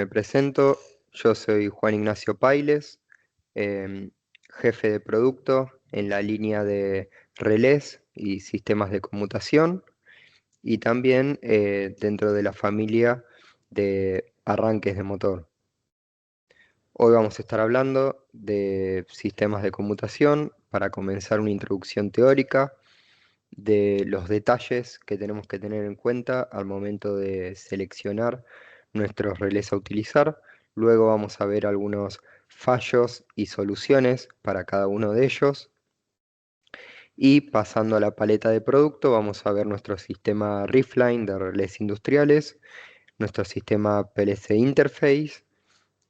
Me presento, yo soy Juan Ignacio Pailes, jefe de producto en la línea de relés y sistemas de conmutación y también dentro de la familia de arranques de motor. Hoy vamos a estar hablando de sistemas de conmutación para comenzar una introducción teórica de los detalles que tenemos que tener en cuenta al momento de seleccionar nuestros relés a utilizar. Luego vamos a ver algunos fallos y soluciones para cada uno de ellos. Y pasando a la paleta de producto, vamos a ver nuestro sistema Riffline de relés industriales, nuestro sistema PLC Interface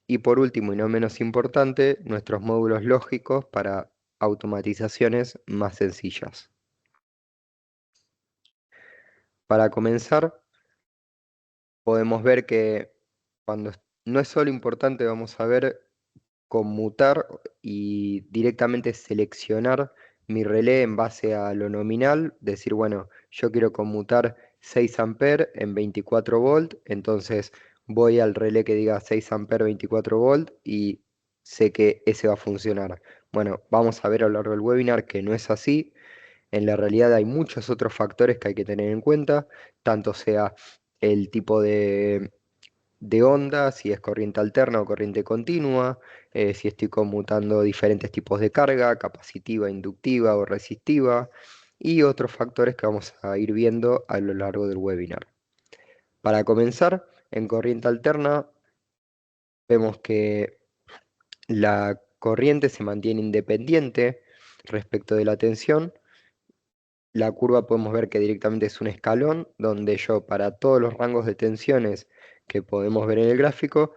y por último y no menos importante, nuestros módulos lógicos para automatizaciones más sencillas. Para comenzar, podemos ver que cuando no es solo importante, vamos a ver conmutar y directamente seleccionar mi relé en base a lo nominal, decir, bueno, yo quiero conmutar 6 amperes en 24 volt, entonces voy al relé que diga 6 amperes 24 volt y sé que ese va a funcionar. Bueno, vamos a ver a lo largo del webinar que no es así. En la realidad hay muchos otros factores que hay que tener en cuenta, tanto sea el tipo de onda, si es corriente alterna o corriente continua, si estoy conmutando diferentes tipos de carga, capacitiva, inductiva o resistiva, y otros factores que vamos a ir viendo a lo largo del webinar. Para comenzar, en corriente alterna vemos que la corriente se mantiene independiente respecto de la tensión. La curva podemos ver que directamente es un escalón donde yo para todos los rangos de tensiones que podemos ver en el gráfico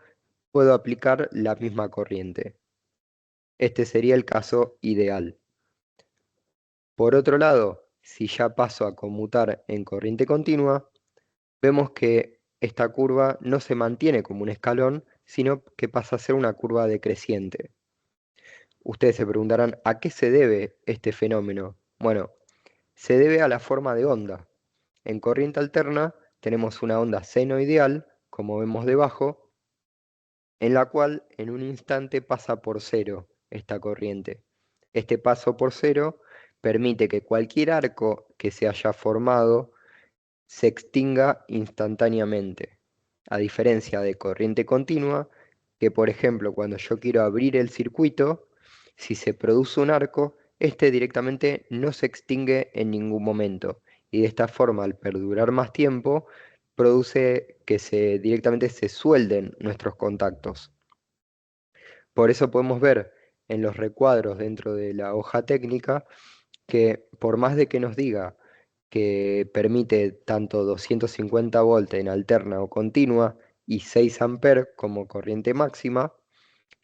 puedo aplicar la misma corriente. Este sería el caso ideal. Por otro lado, si ya paso a conmutar en corriente continua, vemos que esta curva no se mantiene como un escalón, sino que pasa a ser una curva decreciente. Ustedes se preguntarán, ¿a qué se debe este fenómeno? Bueno, se debe a la forma de onda. En corriente alterna tenemos una onda senoidal, como vemos debajo, en la cual en un instante pasa por cero esta corriente. Este paso por cero permite que cualquier arco que se haya formado se extinga instantáneamente, a diferencia de corriente continua, que por ejemplo cuando yo quiero abrir el circuito, si se produce un arco, este directamente no se extingue en ningún momento, y de esta forma al perdurar más tiempo, produce que directamente se suelden nuestros contactos. Por eso podemos ver en los recuadros dentro de la hoja técnica que por más de que nos diga que permite tanto 250 volts en alterna o continua y 6 amperes como corriente máxima,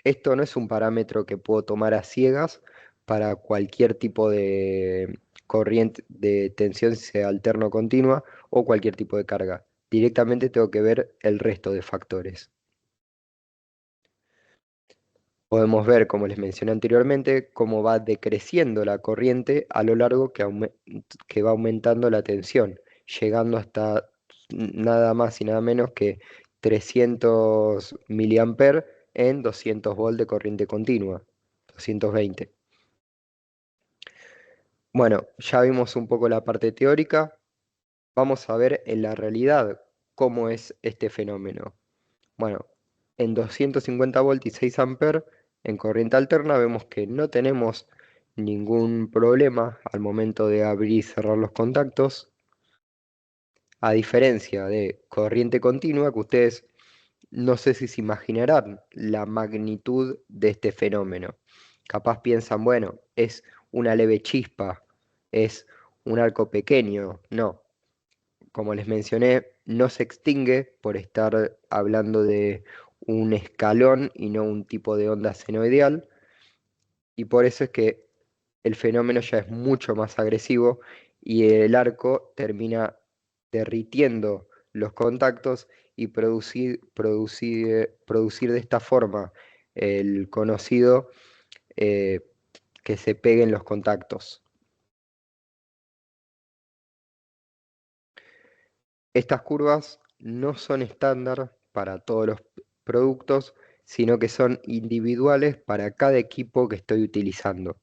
esto no es un parámetro que puedo tomar a ciegas para cualquier tipo de corriente de tensión, sea alterna o continua, o cualquier tipo de carga. Directamente tengo que ver el resto de factores. Podemos ver, como les mencioné anteriormente, cómo va decreciendo la corriente a lo largo que va aumentando la tensión, llegando hasta nada más y nada menos que 300 miliamperes en 200 volts de corriente continua, 220. Bueno, ya vimos un poco la parte teórica, vamos a ver en la realidad cómo es este fenómeno. Bueno, en 250 volts y 6 amperes en corriente alterna vemos que no tenemos ningún problema al momento de abrir y cerrar los contactos, a diferencia de corriente continua, que ustedes no sé si se imaginarán la magnitud de este fenómeno. Capaz piensan, bueno, es una leve chispa, es un arco pequeño. No, como les mencioné, no se extingue por estar hablando de un escalón y no un tipo de onda senoidal, y por eso es que el fenómeno ya es mucho más agresivo y el arco termina derritiendo los contactos y producir de esta forma el conocido eh, que se peguen los contactos. Estas curvas no son estándar para todos los productos, sino que son individuales para cada equipo que estoy utilizando.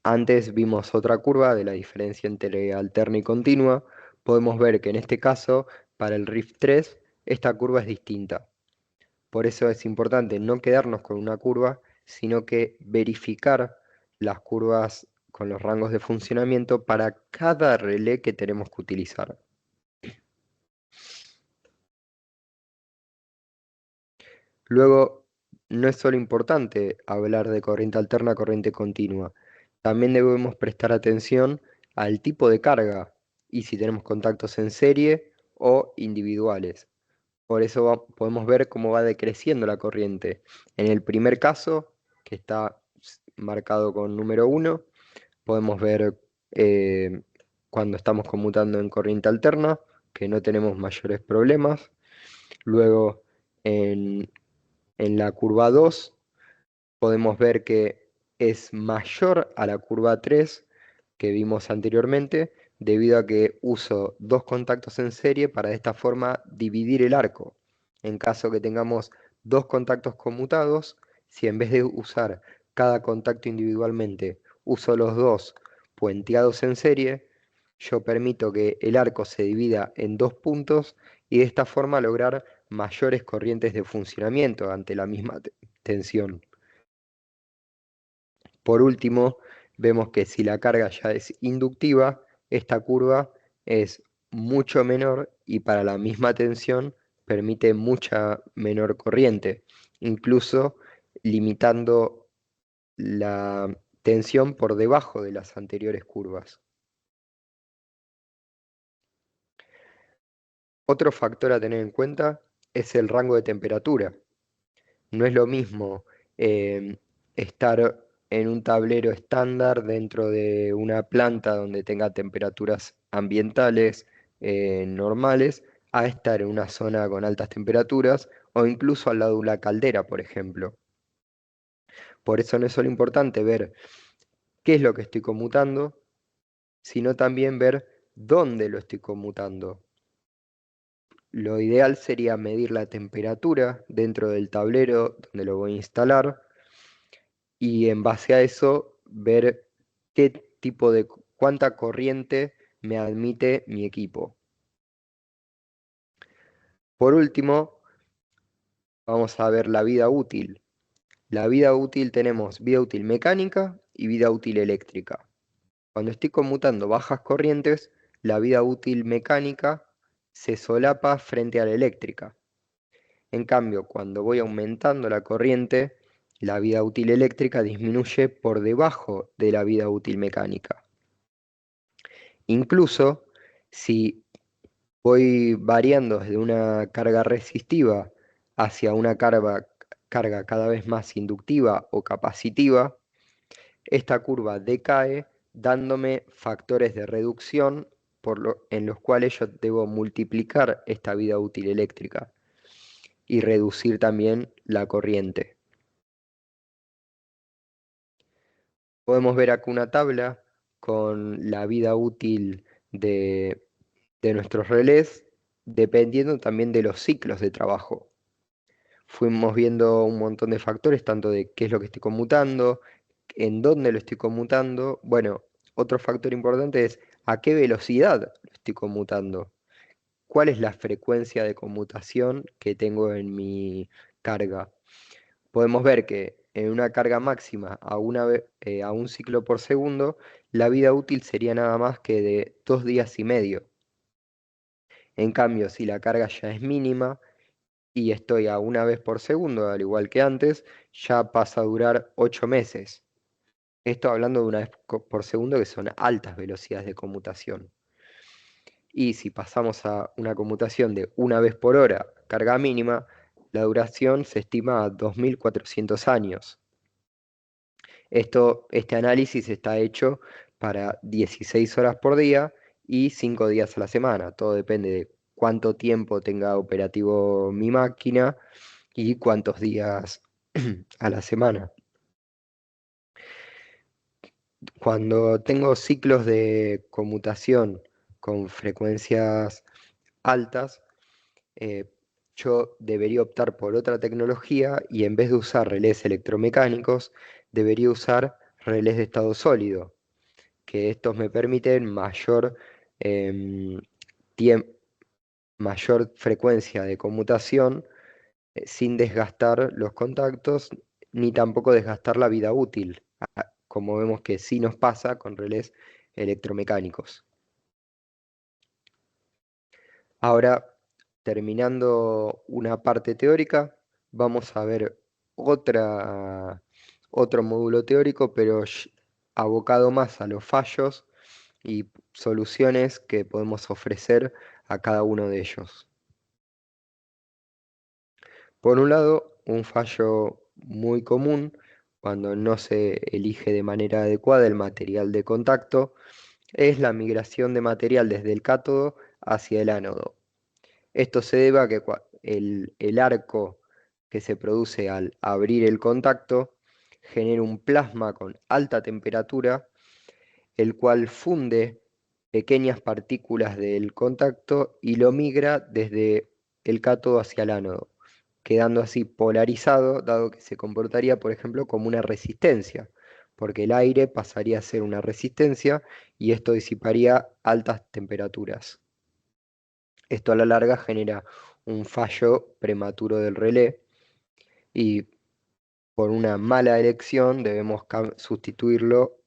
Antes vimos otra curva de la diferencia entre alterna y continua. Podemos ver que en este caso, para el RIF 3, esta curva es distinta. Por eso es importante no quedarnos con una curva, sino que verificar las curvas con los rangos de funcionamiento para cada relé que tenemos que utilizar. Luego, no es solo importante hablar de corriente alterna, corriente continua. También debemos prestar atención al tipo de carga y si tenemos contactos en serie o individuales. Por eso podemos ver cómo va decreciendo la corriente. En el primer caso, que está marcado con número 1, podemos ver cuando estamos conmutando en corriente alterna, que no tenemos mayores problemas. Luego, en la curva 2, podemos ver que es mayor a la curva 3 que vimos anteriormente, debido a que uso dos contactos en serie para de esta forma dividir el arco. En caso que tengamos dos contactos conmutados, si en vez de usar cada contacto individualmente, uso los dos puenteados en serie, yo permito que el arco se divida en dos puntos y de esta forma lograr mayores corrientes de funcionamiento ante la misma tensión. Por último, vemos que si la carga ya es inductiva, esta curva es mucho menor y para la misma tensión permite mucha menor corriente, incluso limitando la tensión por debajo de las anteriores curvas. Otro factor a tener en cuenta es el rango de temperatura. No es lo mismo estar en un tablero estándar dentro de una planta donde tenga temperaturas ambientales normales a estar en una zona con altas temperaturas o incluso al lado de una caldera, por ejemplo. Por eso no es solo importante ver qué es lo que estoy conmutando, sino también ver dónde lo estoy conmutando. Lo ideal sería medir la temperatura dentro del tablero donde lo voy a instalar y en base a eso ver qué tipo de cuánta corriente me admite mi equipo. Por último, vamos a ver la vida útil. La vida útil tenemos vida útil mecánica y vida útil eléctrica. Cuando estoy conmutando bajas corrientes, la vida útil mecánica se solapa frente a la eléctrica. En cambio, cuando voy aumentando la corriente, la vida útil eléctrica disminuye por debajo de la vida útil mecánica. Incluso si voy variando desde una carga resistiva hacia una carga cada vez más inductiva o capacitiva, esta curva decae dándome factores de reducción en los cuales yo debo multiplicar esta vida útil eléctrica y reducir también la corriente. Podemos ver acá una tabla con la vida útil de nuestros relés, dependiendo también de los ciclos de trabajo. Fuimos viendo un montón de factores, tanto de qué es lo que estoy conmutando, en dónde lo estoy conmutando. Bueno, otro factor importante es a qué velocidad lo estoy conmutando. ¿Cuál es la frecuencia de conmutación que tengo en mi carga? Podemos ver que en una carga máxima a un ciclo por segundo, la vida útil sería nada más que de 2 días y medio. En cambio, si la carga ya es mínima y estoy a una vez por segundo, al igual que antes, ya pasa a durar 8 meses. Esto hablando de una vez por segundo, que son altas velocidades de conmutación. Y si pasamos a una conmutación de una vez por hora, carga mínima, la duración se estima a 2400 años. Este análisis está hecho para 16 horas por día y 5 días a la semana. Todo depende de cuánto tiempo tenga operativo mi máquina y cuántos días a la semana. Cuando tengo ciclos de conmutación con frecuencias altas, yo debería optar por otra tecnología y en vez de usar relés electromecánicos, debería usar relés de estado sólido, que estos me permiten em, tiemp- mayor frecuencia de conmutación sin desgastar los contactos ni tampoco desgastar la vida útil, como vemos que sí nos pasa con relés electromecánicos. Ahora, terminando una parte teórica, vamos a ver otro módulo teórico, pero abocado más a los fallos y soluciones que podemos ofrecer a cada uno de ellos. Por un lado, un fallo muy común cuando no se elige de manera adecuada el material de contacto es la migración de material desde el cátodo hacia el ánodo. Esto se debe a que el arco que se produce al abrir el contacto genera un plasma con alta temperatura, el cual funde pequeñas partículas del contacto y lo migra desde el cátodo hacia el ánodo, quedando así polarizado, dado que se comportaría, por ejemplo, como una resistencia, porque el aire pasaría a ser una resistencia y esto disiparía altas temperaturas. Esto a la larga genera un fallo prematuro del relé y por una mala elección debemos sustituirlo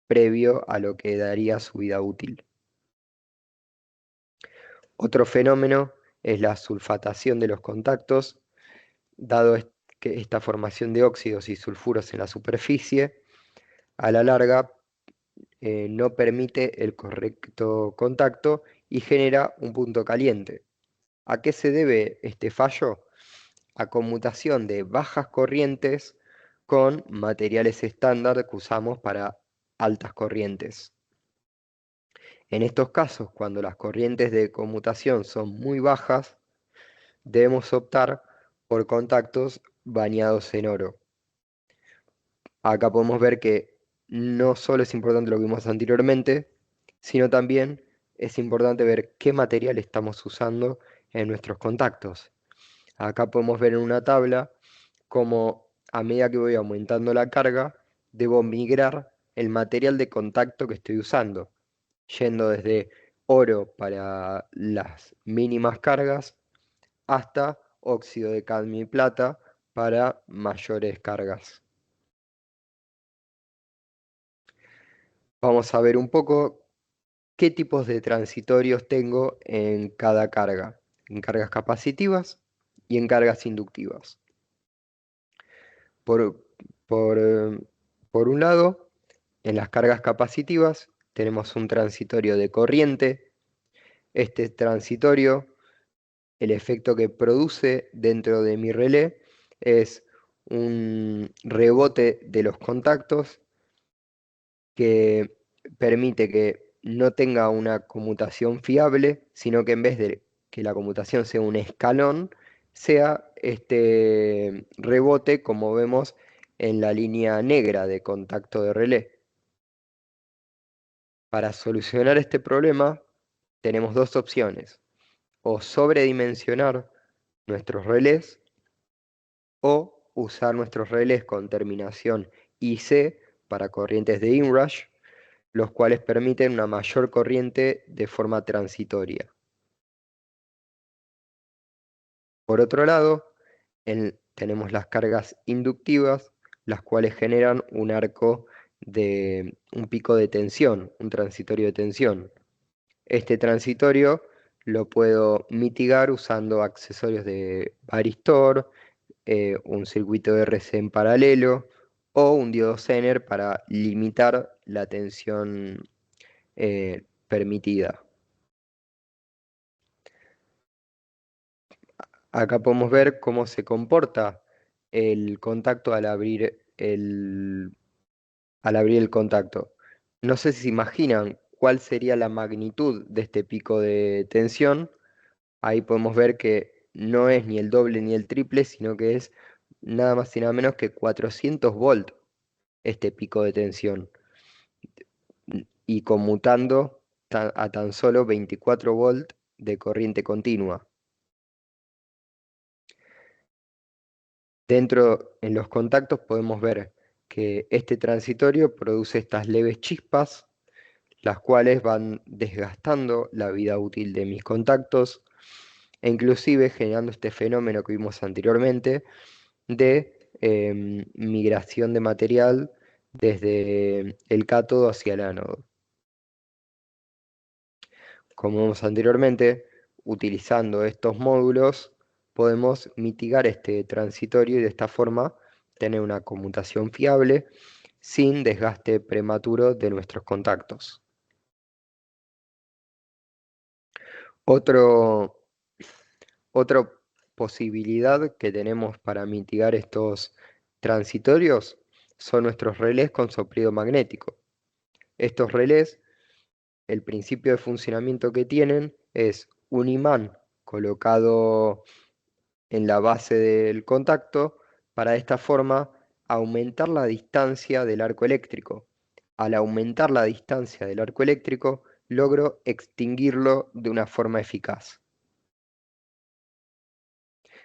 previo a lo que daría su vida útil. Otro fenómeno es la sulfatación de los contactos, dado que esta formación de óxidos y sulfuros en la superficie, a la larga no permite el correcto contacto y genera un punto caliente. ¿A qué se debe este fallo? A conmutación de bajas corrientes con materiales estándar que usamos para altas corrientes. En estos casos, cuando las corrientes de conmutación son muy bajas, debemos optar por contactos bañados en oro. Acá podemos ver que no solo es importante lo que vimos anteriormente, sino también es importante ver qué material estamos usando en nuestros contactos. Acá podemos ver en una tabla cómo a medida que voy aumentando la carga, debo migrar el material de contacto que estoy usando, yendo desde oro para las mínimas cargas hasta óxido de cadmio y plata para mayores cargas. Vamos a ver un poco qué tipos de transitorios tengo en cada carga, en cargas capacitivas y en cargas inductivas. Por, por, eh, por un lado, en las cargas capacitivas tenemos un transitorio de corriente. Este transitorio, el efecto que produce dentro de mi relé es un rebote de los contactos que permite que no tenga una conmutación fiable, sino que en vez de que la conmutación sea un escalón, sea este rebote como vemos en la línea negra de contacto de relé. Para solucionar este problema tenemos dos opciones: o sobredimensionar nuestros relés o usar nuestros relés con terminación IC para corrientes de inrush, los cuales permiten una mayor corriente de forma transitoria. Por otro lado, tenemos las cargas inductivas, las cuales generan un arco de un pico de tensión, un transitorio de tensión. Este transitorio lo puedo mitigar usando accesorios de varistor, un circuito de RC en paralelo o un diodo Zener para limitar la tensión permitida. Acá podemos ver cómo se comporta el contacto al abrir el contacto. No sé si se imaginan cuál sería la magnitud de este pico de tensión. Ahí podemos ver que no es ni el doble ni el triple, sino que es nada más y nada menos que 400 volts este pico de tensión y conmutando a tan solo 24 volts de corriente continua. Dentro, en los contactos podemos ver que este transitorio produce estas leves chispas, las cuales van desgastando la vida útil de mis contactos e inclusive generando este fenómeno que vimos anteriormente de migración de material desde el cátodo hacia el ánodo. Como vimos anteriormente, utilizando estos módulos podemos mitigar este transitorio y de esta forma tener una conmutación fiable sin desgaste prematuro de nuestros contactos. Otra posibilidad que tenemos para mitigar estos transitorios son nuestros relés con soplido magnético. Estos relés, el principio de funcionamiento que tienen es un imán colocado en la base del contacto para de esta forma aumentar la distancia del arco eléctrico. Al aumentar la distancia del arco eléctrico, logro extinguirlo de una forma eficaz.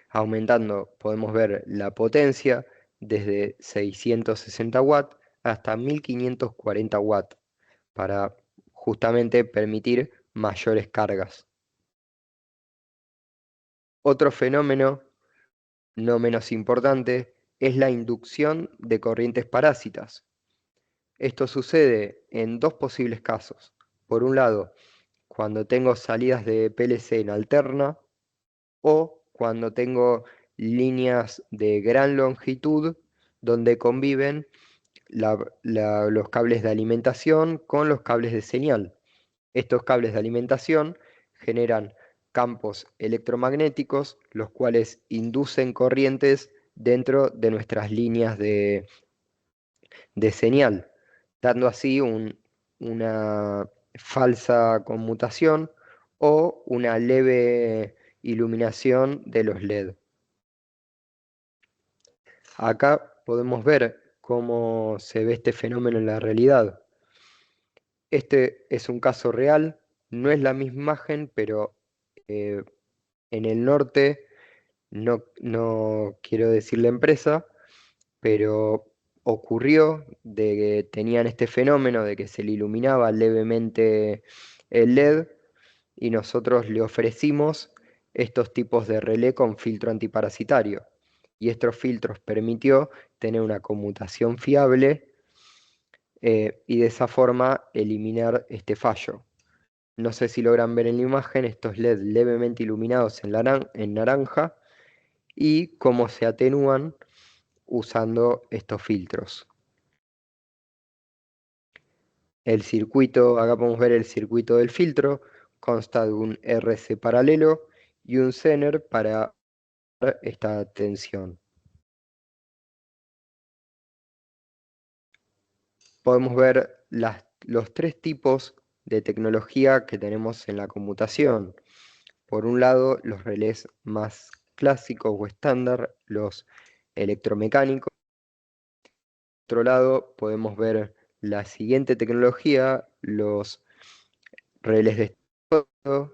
Aumentando podemos ver la potencia desde 660 watts hasta 1540 watts para justamente permitir mayores cargas. Otro fenómeno no menos importante es la inducción de corrientes parásitas. Esto sucede en dos posibles casos. Por un lado, cuando tengo salidas de PLC en alterna o cuando tengo líneas de gran longitud donde conviven los cables de alimentación con los cables de señal. Estos cables de alimentación generan campos electromagnéticos, los cuales inducen corrientes dentro de nuestras líneas de señal, dando así una falsa conmutación o una leve iluminación de los LED. Acá podemos ver cómo se ve este fenómeno en la realidad. Este es un caso real, no es la misma imagen, pero eh, en el norte, no quiero decir la empresa, pero ocurrió de que tenían este fenómeno de que se le iluminaba levemente el LED y nosotros le ofrecimos estos tipos de relé con filtro antiparasitario. Y estos filtros permitió tener una conmutación fiable y de esa forma eliminar este fallo. No sé si logran ver en la imagen estos LED levemente iluminados en naranja y cómo se atenúan usando estos filtros. El circuito, acá podemos ver el circuito del filtro, consta de un RC paralelo y un Zener para esta tensión. Podemos ver los tres tipos de tecnología que tenemos en la computación. Por un lado, los relés más clásicos o estándar, los electromecánicos. Por otro lado, podemos ver la siguiente tecnología, los relés de estado,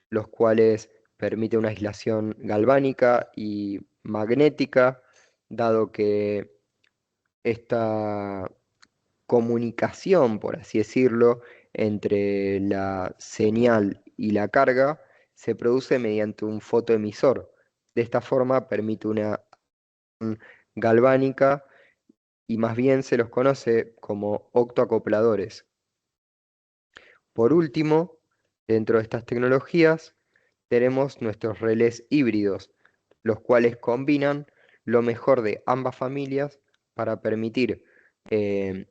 los cuales permiten una aislación galvánica y magnética, dado que esta comunicación, por así decirlo, entre la señal y la carga se produce mediante un fotoemisor. De esta forma permite una galvánica y más bien se los conoce como octoacopladores. Por último, dentro de estas tecnologías tenemos nuestros relés híbridos, los cuales combinan lo mejor de ambas familias para permitir, eh,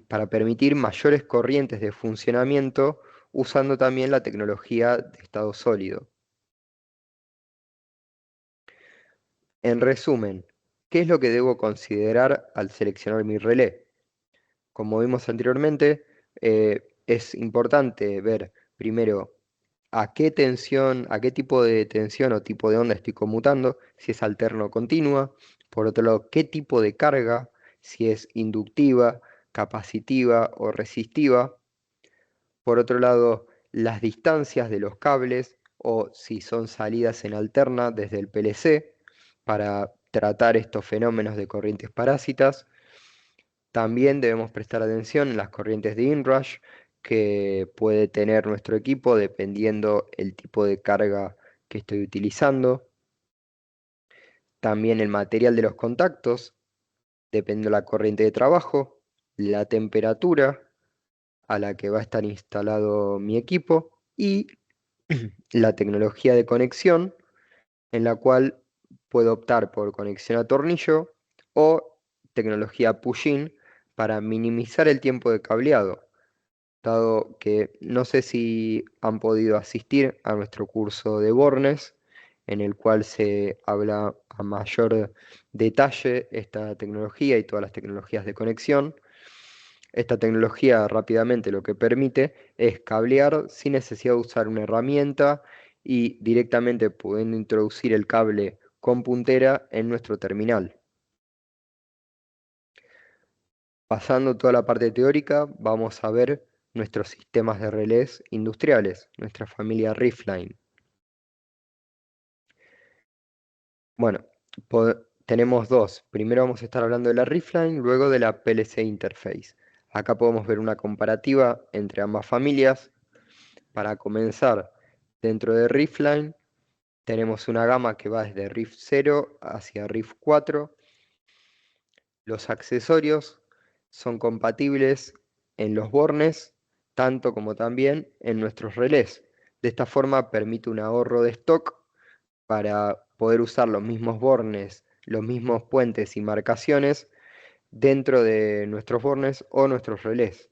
para permitir mayores corrientes de funcionamiento usando también la tecnología de estado sólido. En resumen, ¿qué es lo que debo considerar al seleccionar mi relé? Como vimos anteriormente, es importante ver primero a qué tensión, a qué tipo de tensión o tipo de onda estoy conmutando, si es alterna o continua. Por otro lado, qué tipo de carga, si es inductiva, capacitiva o resistiva. Por otro lado, las distancias de los cables, o si son salidas en alterna desde el PLC para tratar estos fenómenos de corrientes parásitas. También debemos prestar atención en las corrientes de inrush que puede tener nuestro equipo dependiendo el tipo de carga que estoy utilizando. También el material de los contactos, dependiendo de la corriente de trabajo, la temperatura a la que va a estar instalado mi equipo y la tecnología de conexión en la cual puedo optar por conexión a tornillo o tecnología push-in para minimizar el tiempo de cableado, dado que no sé si han podido asistir a nuestro curso de Bornes, en el cual se habla a mayor detalle esta tecnología y todas las tecnologías de conexión. Esta tecnología rápidamente lo que permite es cablear sin necesidad de usar una herramienta y directamente pudiendo introducir el cable con puntera en nuestro terminal. Pasando toda la parte teórica, vamos a ver nuestros sistemas de relés industriales, nuestra familia Riffline. Bueno, tenemos dos. Primero vamos a estar hablando de la Riffline, luego de la PLC Interface. Acá podemos ver una comparativa entre ambas familias. Para comenzar, dentro de Riffline tenemos una gama que va desde Riff 0 hacia Riff 4. Los accesorios son compatibles en los bornes, tanto como también en nuestros relés. De esta forma permite un ahorro de stock para poder usar los mismos bornes, los mismos puentes y marcaciones dentro de nuestros bornes o nuestros relés.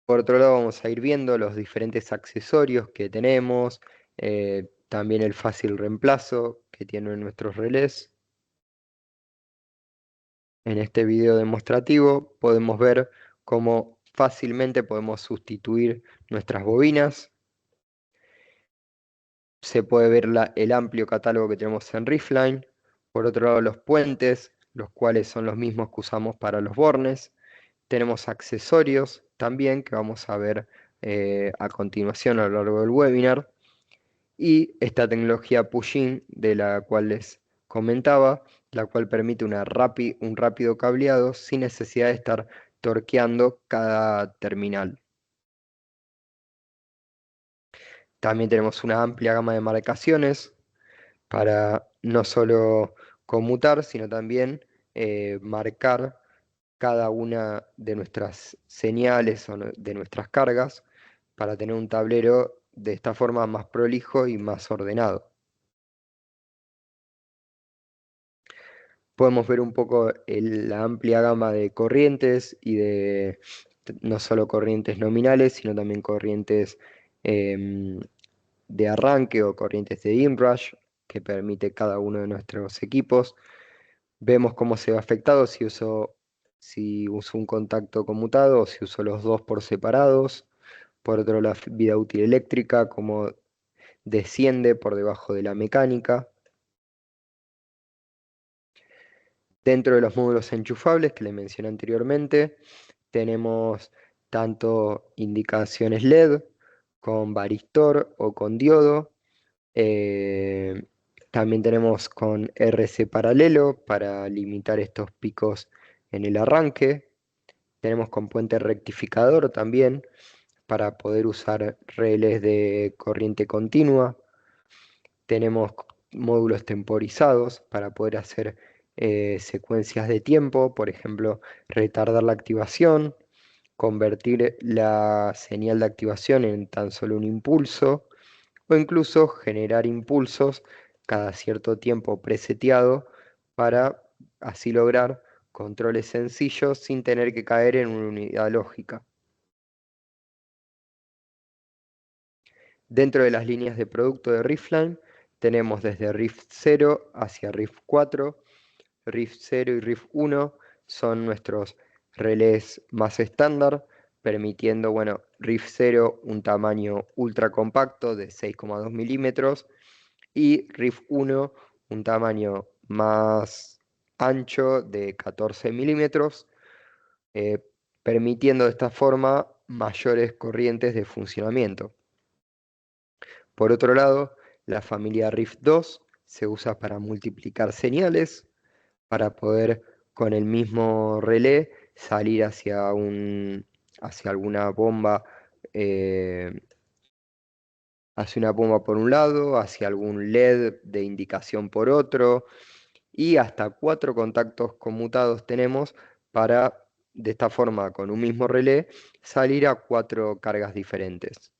Por otro lado, vamos a ir viendo los diferentes accesorios que tenemos, también el fácil reemplazo que tienen nuestros relés. En este video demostrativo podemos ver cómo fácilmente podemos sustituir nuestras bobinas. Se puede ver el amplio catálogo que tenemos en Riffline. Por otro lado, los puentes, los cuales son los mismos que usamos para los bornes. Tenemos accesorios también que vamos a ver a continuación a lo largo del webinar. Y esta tecnología push-in de la cual les comentaba, la cual permite un rápido cableado sin necesidad de estar torqueando cada terminal. También tenemos una amplia gama de marcaciones para no solo conmutar, sino también marcar cada una de nuestras señales o de nuestras cargas para tener un tablero de esta forma más prolijo y más ordenado. Podemos ver un poco la amplia gama de corrientes y de no solo corrientes nominales, sino también corrientes em, de arranque o corrientes de inrush que permite cada uno de nuestros equipos. Vemos cómo se ve afectado si uso un contacto conmutado o si uso los dos por separados. Por otro, la vida útil eléctrica, cómo desciende por debajo de la mecánica. Dentro de los módulos enchufables que les mencioné anteriormente, tenemos tanto indicaciones LED con varistor o con diodo. eh, También tenemos con RC paralelo para limitar estos picos en el arranque. Tenemos con puente rectificador también para poder usar relés de corriente continua. Tenemos módulos temporizados para poder hacer secuencias de tiempo, por ejemplo, retardar la activación, convertir la señal de activación en tan solo un impulso o incluso generar impulsos cada cierto tiempo preseteado para así lograr controles sencillos sin tener que caer en una unidad lógica. Dentro de las líneas de producto de Riffline tenemos desde Riff 0 hacia Riff 4. Riff 0 y Riff 1 son nuestros relés más estándar, permitiendo, bueno, Riff 0 un tamaño ultra compacto de 6,2 milímetros y Riff 1 un tamaño más ancho de 14 milímetros, eh, permitiendo de esta forma mayores corrientes de funcionamiento. Por otro lado, la familia RIF2 se usa para multiplicar señales, para poder con el mismo relé salir hacia alguna bomba, eh, hacia una bomba por un lado, hacia algún LED de indicación por otro, y hasta 4 contactos conmutados tenemos para, de esta forma, con un mismo relé, salir a 4 cargas diferentes.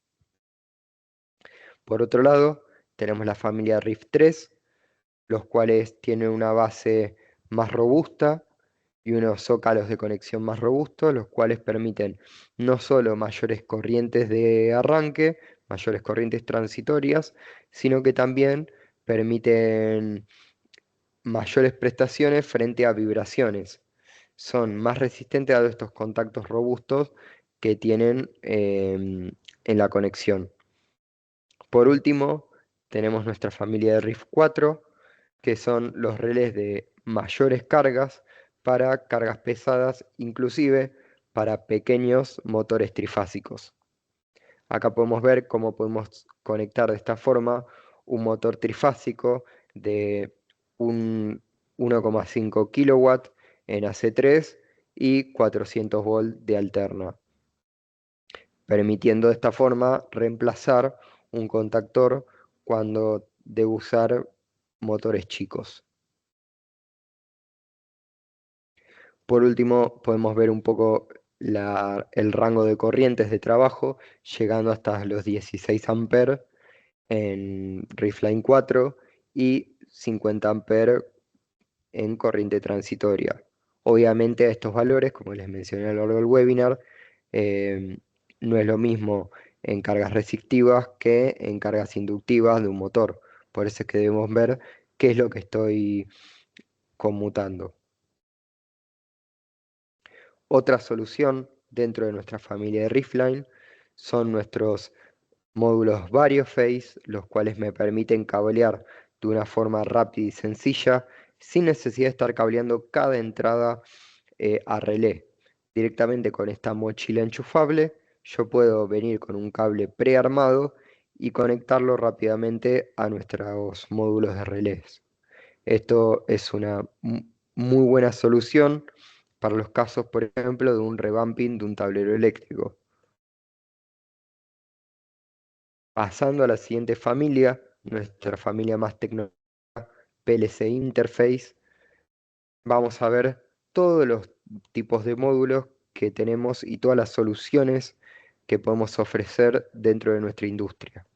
Por otro lado, tenemos la familia RIF3, los cuales tienen una base más robusta y unos zócalos de conexión más robustos, los cuales permiten no solo mayores corrientes de arranque, mayores corrientes transitorias, sino que también permiten mayores prestaciones frente a vibraciones. Son más resistentes a estos contactos robustos que tienen en la conexión. Por último, tenemos nuestra familia de RIF4, que son los relés de mayores cargas para cargas pesadas, inclusive para pequeños motores trifásicos. Acá podemos ver cómo podemos conectar de esta forma un motor trifásico de un 1,5 kW en AC3 y 400 volt de alterna, permitiendo de esta forma reemplazar un contactor cuando debo usar motores chicos. Por último, podemos ver un poco el rango de corrientes de trabajo, llegando hasta los 16 amperes en Riffline 4 y 50 amperes en corriente transitoria. Obviamente a estos valores, como les mencioné a lo largo del webinar, eh, no es lo mismo en cargas resistivas que en cargas inductivas de un motor. Por eso es que debemos ver qué es lo que estoy conmutando. Otra solución dentro de nuestra familia de Riffline son nuestros módulos Variophase, los cuales me permiten cablear de una forma rápida y sencilla, sin necesidad de estar cableando cada entrada a relé. Directamente con esta mochila enchufable, yo puedo venir con un cable prearmado y conectarlo rápidamente a nuestros módulos de relés. Esto es una muy buena solución para los casos, por ejemplo, de un revamping de un tablero eléctrico. Pasando a la siguiente familia, nuestra familia más tecnológica, PLC Interface, vamos a ver todos los tipos de módulos que tenemos y todas las soluciones que podemos ofrecer dentro de nuestra industria.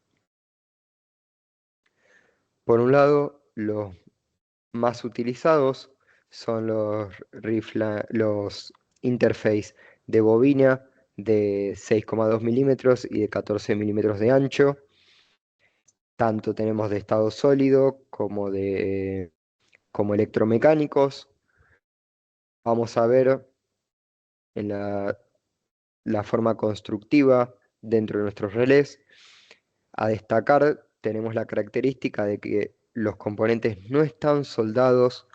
Por un lado, los más utilizados son los interface de bobina de 6,2 milímetros y de 14 milímetros de ancho. Tanto tenemos de estado sólido como electromecánicos. Vamos a ver en la forma constructiva dentro de nuestros relés. A destacar, tenemos la característica de que los componentes no están soldados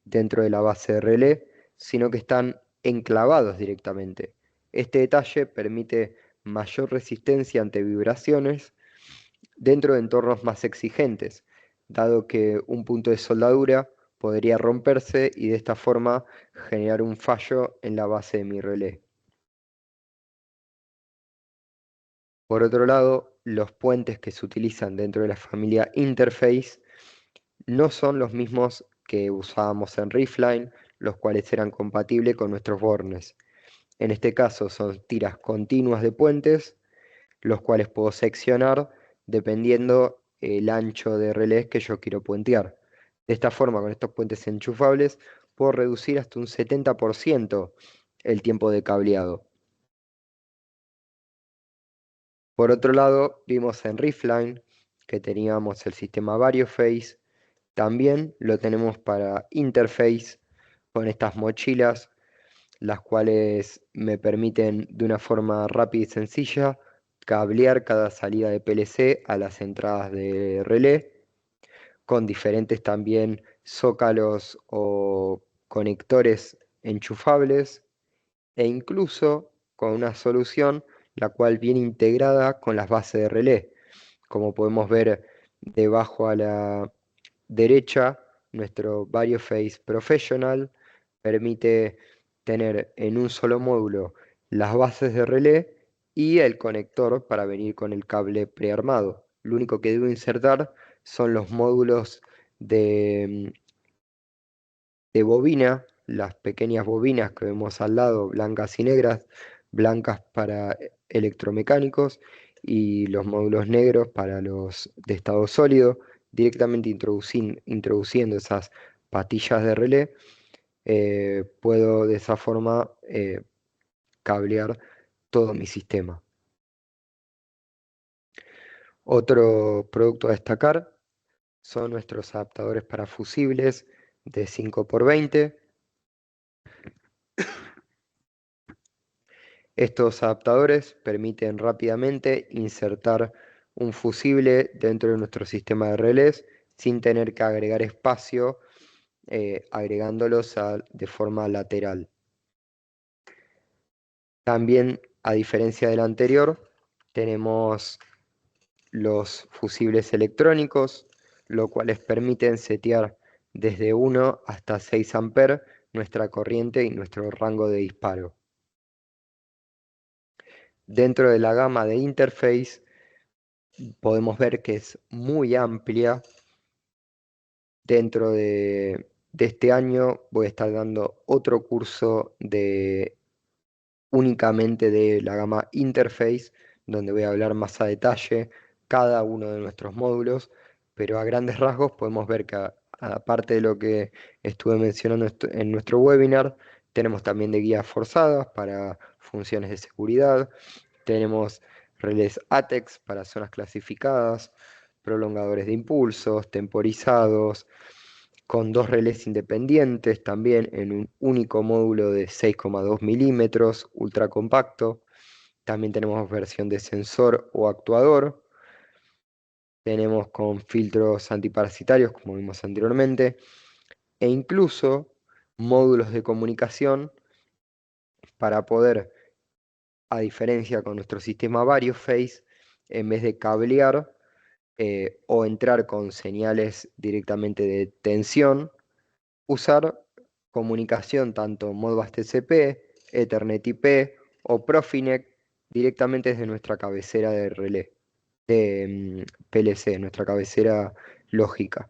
dentro de la base de relé, sino que están enclavados directamente. Este detalle permite mayor resistencia ante vibraciones dentro de entornos más exigentes, dado que un punto de soldadura podría romperse y de esta forma generar un fallo en la base de mi relé. Por otro lado, los puentes que se utilizan dentro de la familia Interface no son los mismos que usábamos en Riffline, los cuales eran compatibles con nuestros bornes. En este caso son tiras continuas de puentes, los cuales puedo seccionar dependiendo el ancho de relés que yo quiero puentear. De esta forma, con estos puentes enchufables, puedo reducir hasta un 70% el tiempo de cableado. Por otro lado, vimos en Riffline que teníamos el sistema Variophase, también lo tenemos para Interface con estas mochilas, las cuales me permiten de una forma rápida y sencilla cablear cada salida de PLC a las entradas de relé, con diferentes también zócalos o conectores enchufables, e incluso con una solución la cual viene integrada con las bases de relé. Como podemos ver debajo a la derecha, nuestro VarioFace Professional permite tener en un solo módulo las bases de relé y el conector para venir con el cable prearmado. Lo único que debo insertar son los módulos de bobina, las pequeñas bobinas que vemos al lado, blancas y negras, blancas para electromecánicos y los módulos negros para los de estado sólido, directamente introduciendo esas patillas de relé, puedo de esa forma cablear todo mi sistema. Otro producto a destacar son nuestros adaptadores para fusibles de 5x20. Estos adaptadores permiten rápidamente insertar un fusible dentro de nuestro sistema de relés sin tener que agregar espacio, agregándolos de forma lateral. También, a diferencia del anterior, tenemos los fusibles electrónicos, los cuales permiten setear desde 1 hasta 6 amperes nuestra corriente y nuestro rango de disparo. Dentro de la gama de interface podemos ver que es muy amplia. Dentro de este año voy a estar dando otro curso únicamente de la gama Interface, donde voy a hablar más a detalle cada uno de nuestros módulos, pero a grandes rasgos podemos ver que aparte de lo que estuve mencionando en nuestro webinar, tenemos también de guías forzadas para funciones de seguridad, tenemos relés ATEX para zonas clasificadas, prolongadores de impulsos, temporizados, con dos relés independientes también en un único módulo de 6,2 milímetros, ultra compacto. También tenemos versión de sensor o actuador. Tenemos con filtros antiparasitarios, como vimos anteriormente, e incluso módulos de comunicación para poder, a diferencia con nuestro sistema VarioFace, en vez de cablear o entrar con señales directamente de tensión, usar comunicación tanto Modbus TCP, Ethernet IP o Profinet directamente desde nuestra cabecera de relé, de PLC, nuestra cabecera lógica.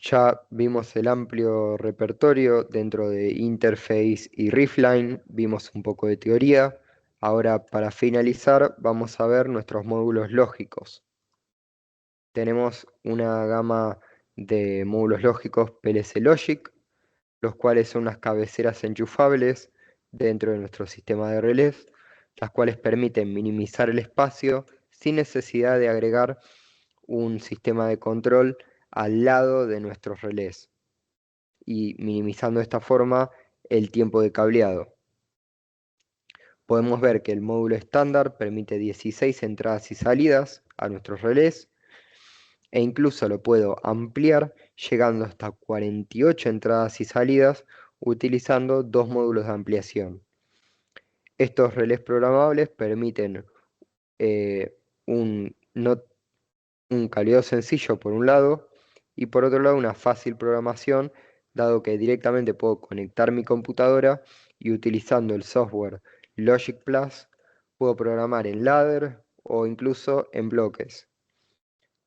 Ya vimos el amplio repertorio dentro de Interface y Riffline, vimos un poco de teoría. Ahora, para finalizar, vamos a ver nuestros módulos lógicos. Tenemos una gama de módulos lógicos PLC Logic, los cuales son unas cabeceras enchufables dentro de nuestro sistema de relés, las cuales permiten minimizar el espacio sin necesidad de agregar un sistema de control al lado de nuestros relés y minimizando de esta forma el tiempo de cableado. Podemos ver que el módulo estándar permite 16 entradas y salidas a nuestros relés e incluso lo puedo ampliar llegando hasta 48 entradas y salidas utilizando dos módulos de ampliación. Estos relés programables permiten un cableado sencillo por un lado y por otro lado una fácil programación, dado que directamente puedo conectar mi computadora y utilizando el software Logic Plus puedo programar en ladder o incluso en bloques.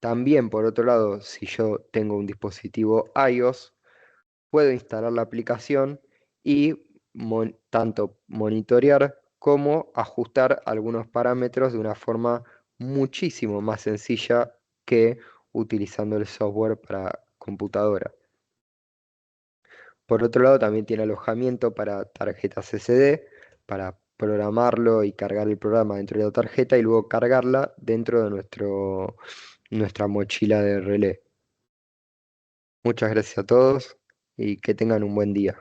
También, por otro lado, si yo tengo un dispositivo iOS, puedo instalar la aplicación y tanto monitorear como ajustar algunos parámetros de una forma muchísimo más sencilla que utilizando el software para computadora. Por otro lado, también tiene alojamiento para tarjetas SD, para programarlo y cargar el programa dentro de la tarjeta y luego cargarla dentro de nuestra mochila de relé. Muchas gracias a todos y que tengan un buen día.